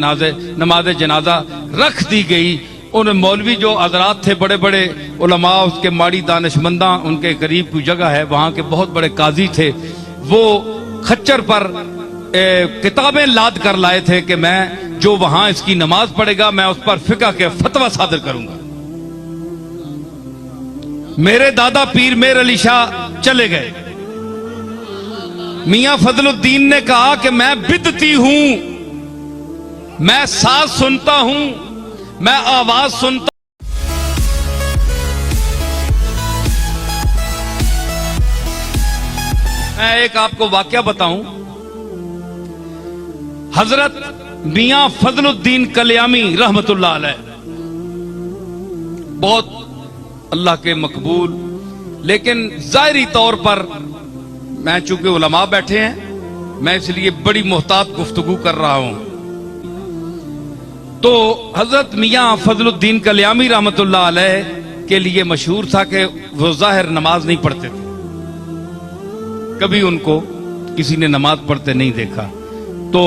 नमाज जनाजा रख दी गई। उन मौलवी जो हजरात थे, बड़े बड़े उलमा, उसके माड़ी दानिशमंदा, उनके करीब की जगह है, वहां के बहुत बड़े काजी थे। वो खच्चर पर किताबें लाद कर लाए थे कि मैं जो वहां इसकी नमाज पढ़ेगा मैं उस पर फिका के फतवा सादर करूंगा। मेरे दादा पीर मेर अली शाह चले गए। मियां फजलुद्दीन ने कहा कि मैं बिदती हूं, मैं साज सुनता हूं, मैं आवाज सुनता। मैं एक आपको वाकया बताऊं। हजरत मियां फजलुद्दीन कल्यामी रहमतुल्लाह अलैह बहुत अल्लाह के मकबूल, लेकिन जाहिरी तौर पर मैं चूंकि उलमा बैठे हैं, मैं इसलिए बड़ी मोहतात गुफ्तगू कर रहा हूं। तो हजरत मियां फजलुद्दीन कल्यामी रहमतुल्लाह अलैह के लिए मशहूर था कि वो जाहिर नमाज नहीं पढ़ते थे। कभी उनको किसी ने नमाज पढ़ते नहीं देखा। तो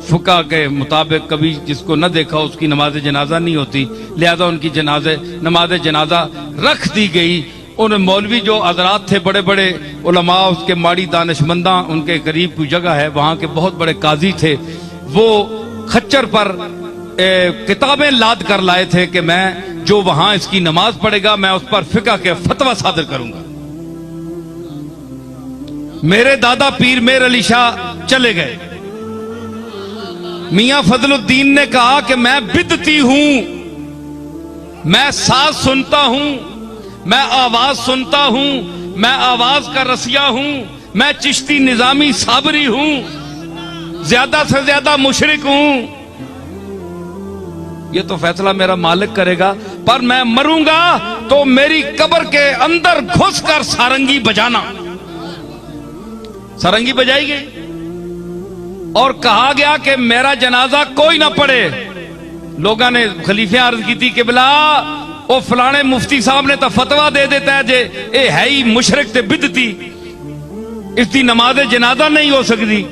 फुका के मुताबिक कभी जिसको न देखा उसकी नमाज जनाजा नहीं होती, लिहाजा उनकी नमाज जनाजा रख दी गई। उन मौलवी जो हजरात थे, बड़े बड़े उलमा, उसके माड़ी दानिशमंदा, उनके करीब की जगह है, वहां के बहुत बड़े काजी थे। वो खच्चर पर किताबें लाद कर लाए थे कि मैं जो वहां इसकी नमाज पढ़ेगा मैं उस पर फिका के फतवा सादर करूंगा। मेरे दादा पीर मेर अली शाह चले गए। मियां फजलुद्दीन ने कहा कि मैं बिदती हूं, मैं साज सुनता हूं, मैं आवाज सुनता हूं, मैं आवाज का रसिया हूं, मैं चिश्ती निजामी साबरी हूं, ज्यादा से ज्यादा मुशरिक हूं। ये तो फैसला मेरा मालिक करेगा, पर मैं मरूंगा तो मेरी कब्र के अंदर घुसकर सारंगी बजाना। सारंगी बजाई गई और कहा गया कि मेरा जनाजा कोई ना पढ़े। लोगों ने खलीफे अर्ज की थी कि बिला वो फलाने मुफ्ती साहब ने तो फतवा दे देता है जे ये है ही मुशरिक ते बिदती, इसकी नमाज जनाजा नहीं हो सकती।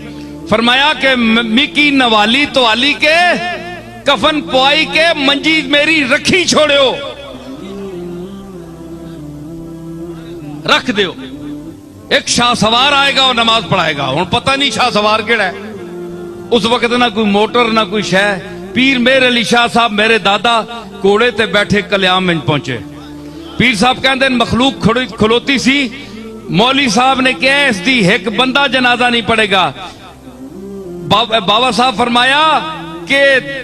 फरमाया कि मिकी नवाली तो आली के कफन पुआई के मंजी मेरी रखी छोड़ो, रख दो। एक शाह सवार आएगा और नमाज पढ़ाएगा। हूं पता नहीं शाह सवार केड़ा है। उस वक्त ना कोई मोटर ना कोई शह। पीर मेर अली शाह साहब मेरे दादा घोड़े ते बैठे कल्याम में पहुंचे। पीर साहब कहते मखलूक खलोती सी। मौली साहब ने कहा इसकी एक बंदा जनाजा नहीं पड़ेगा। बाबा साहब फरमाया कि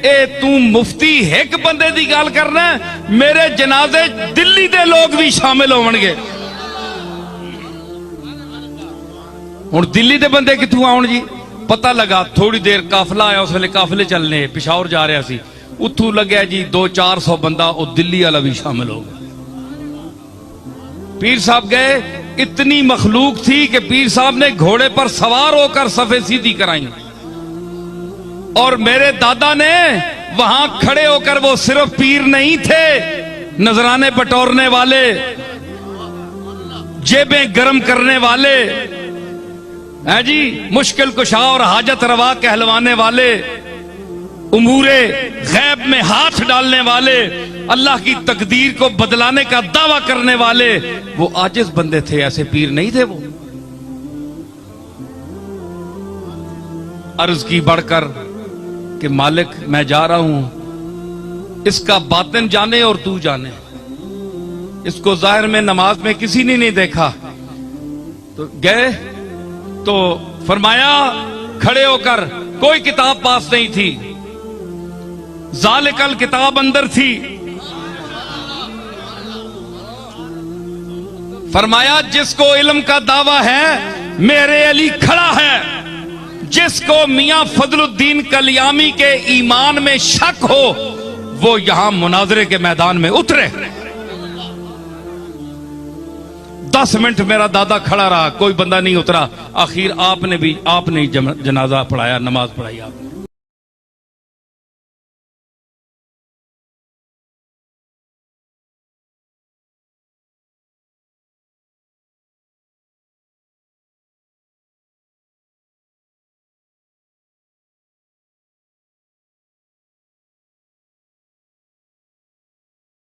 ए तू मुफ्ती एक बंदे की गल करना, मेरे जनाजे दिल्ली दे लोग भी शामिल होणगे। हुण दिल्ली दे बंदे कित्थों आउण जी? पता लगा थोड़ी देर काफिला आया, उस वेले काफिले चलने पिशावर जा रहा सी, उत्थों लग्या जी 200-400 बंदा, वो दिल्ली वाला भी शामिल हो गया। पीर साहब गए, इतनी मखलूक थी कि पीर साहब ने घोड़े पर सवार होकर सफे सीधी कराई और मेरे दादा ने वहां खड़े होकर, वो सिर्फ पीर नहीं थे, नजराने बटोरने वाले, जेबें गर्म करने वाले है जी, मुश्किल कुशा और हाजत रवा कहलवाने वाले, उमूरे गैब में हाथ डालने वाले, अल्लाह की तकदीर को बदलाने का दावा करने वाले, वो आजिज बंदे थे, ऐसे पीर नहीं थे। वो अर्ज की बढ़कर कि मालिक मैं जा रहा हूं, इसका बातिन जाने और तू जाने। इसको जाहिर में नमाज में किसी ने नहीं देखा। तो गए तो फरमाया खड़े होकर, कोई किताब पास नहीं थी, जालिकल किताब अंदर थी। फरमाया जिसको इल्म का दावा है मेरे अली खड़ा है, जिसको मियां फजलुद्दीन कल्यामी के ईमान में शक हो वो यहां मुनाजरे के मैदान में उतरे। 10 मिनट मेरा दादा खड़ा रहा, कोई बंदा नहीं उतरा। आखिर आपने ही जनाजा पढ़ाया, नमाज पढ़ाई आपने।